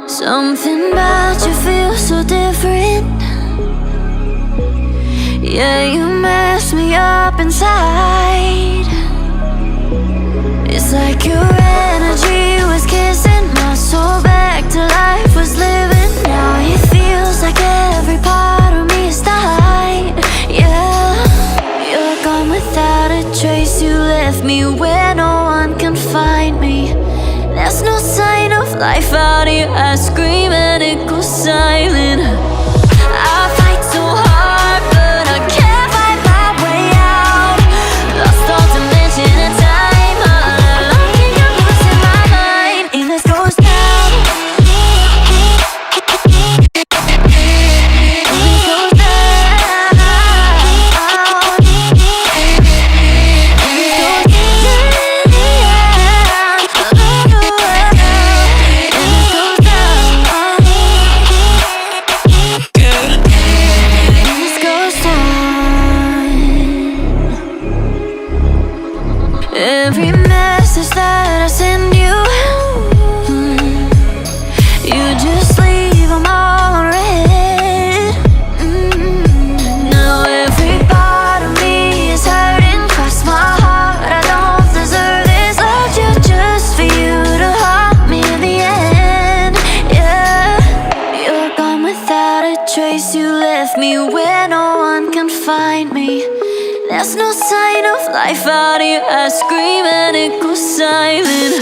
Something about you feels so different. Yeah, you mess me up inside. It's like your energy was kissing my soul back to life, was living. Now it feels like every part of me is died. Yeah, you're gone without a trace. You left me where no one can find me. There's no sign of life out here. I scream and it goes silent. I fight so hard, but I can't find my way out. Lost all dimension and time. I think I'm losing my mind in this ghost town. Every message that I send you, you just leave them all unread. Now every part of me is hurting. Cross my heart, I don't deserve this. Loved you just for you to haunt me in the end. Yeah, you're gone without a trace. You left me where no one can find me. There's no sign of life out here. I scream and it goes silent.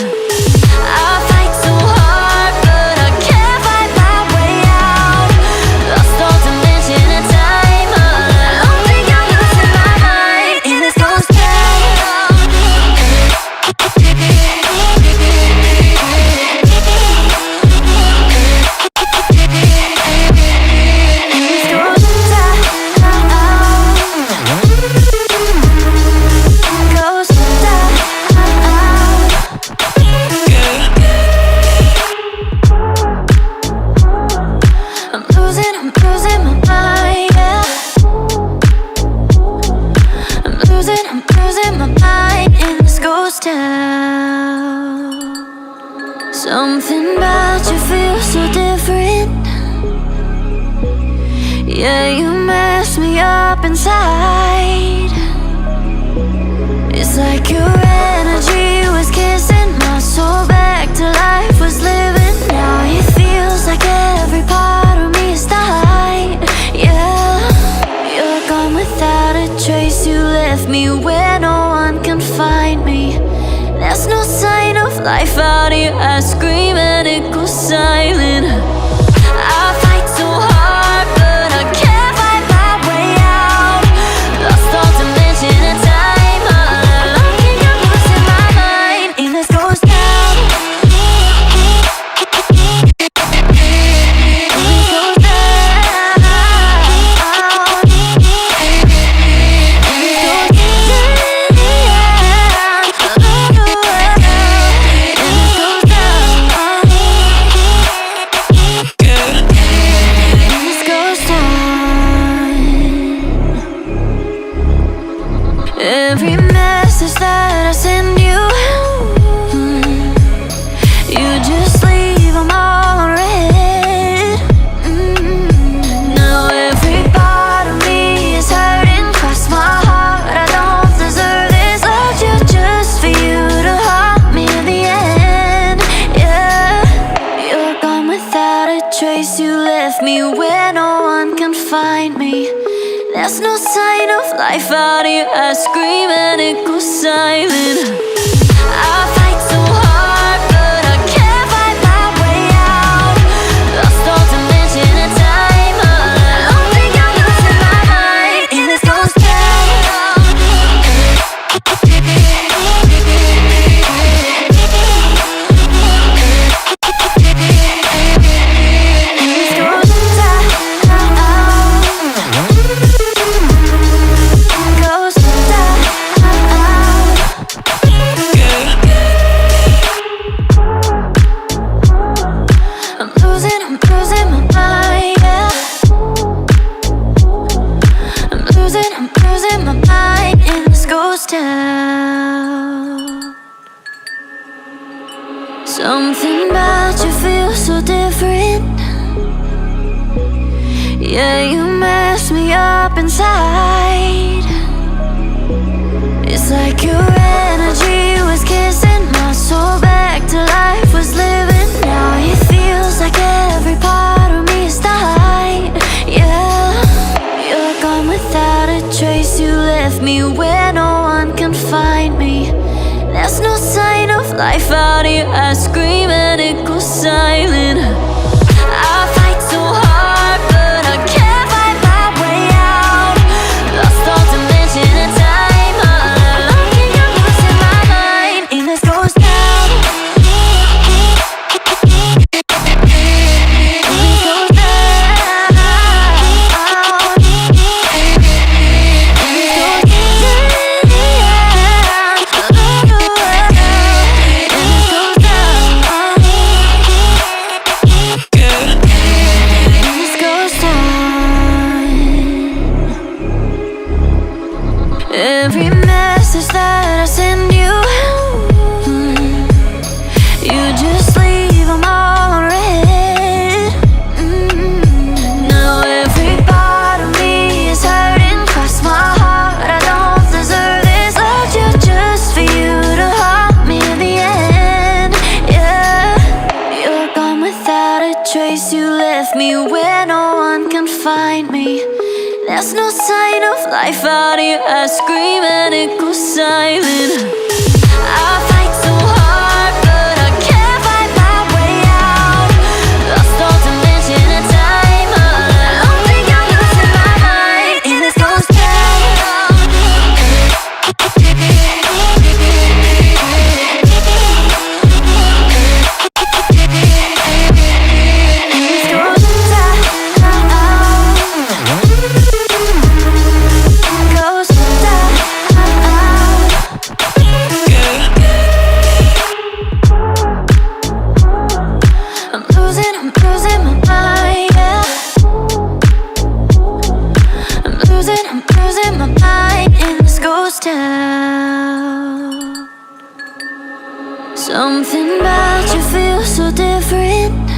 I fight so hard, but I can't find my way out. Lost all dimension and time. I don't think I'm losing my mind in this ghost town. Something about you feels so different. Yeah, you mess me up inside. It's like your energy was kissing my soul back to life, was living. Now it feels like every part of me is died. Yeah, you're gone without a trace. You left me where no one can find me. There's no sign of life out here. I scream and it goes silent. I fight so hard, but I can't find my way out. Lost all dimension and time. I think I'm losing my mind in this ghost town. Every message that I send you, you just leave them all unread. Now every part of me is hurting. Cross my heart, I don't deserve this. Loved you just for you to haunt me in the end. Yeah, you're gone without a trace. You left me where no one can find me. There's no sign of life out here. I scream and it goes silent. I fight so hard, but I can't find my way out. Lost all dimension and time. I don't think I'm losing my mind in this ghost town. Ghost town. about you feels so different. Yeah, you mess me up inside. It's like your energy was kissing my soul back to life, was living. Now it feels like every part of me is died. Yeah, you're gone without a trace. You left me where no one can find me. There's no sign of life out here. I scream and it goes silent. I fight so hard, but I can't find my way out. Lost all dimension and time. All alone, can you losing my mind? And this goes down. Every message that I send you, you just leave them all unread. Now every part of me is hurting. Cross my heart, I don't deserve this. Loved you just for you to haunt me in the end. Yeah, you're gone without a trace. You left me where no one can find me. There's no sign of life out here. I scream and it goes silent. I fight so hard, but I can't find my way out. Lost all dimension and time. All alone, think I'm losing my mind. And this goes down. Something about you feels so different.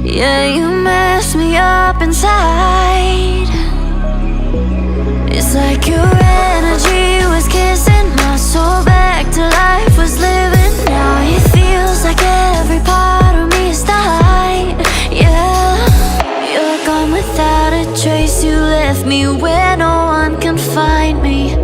Yeah, you mess me up inside. It's like your energy was kissing my soul back to life, was living. Now it feels like every part of me is died. Yeah, you're gone without a trace. You left me where no one can find me.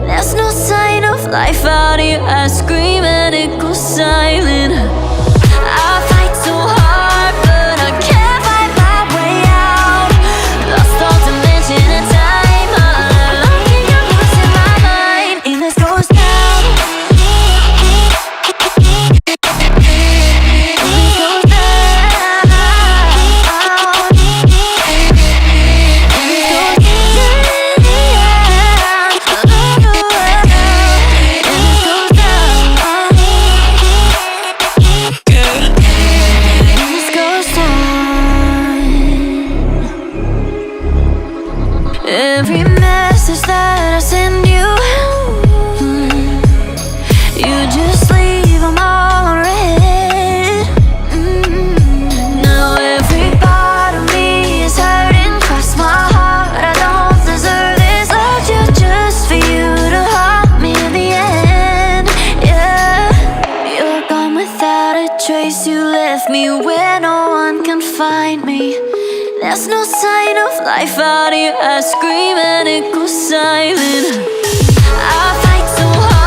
There's no sign of life out here. I scream and it goes silent. I fight so hard, but I can't find my way out. Lost all dimension and time. All alone, can you losing my mind? And this goes down. Every message that I send you, you just leave them all unread. Now every part of me is hurting. Cross my heart, I don't deserve this. Loved you just for you to haunt me in the end. Yeah, you're gone without a trace. You left me where no one can find me. There's no sign of life out here. I scream and it goes silent. I fight so hard.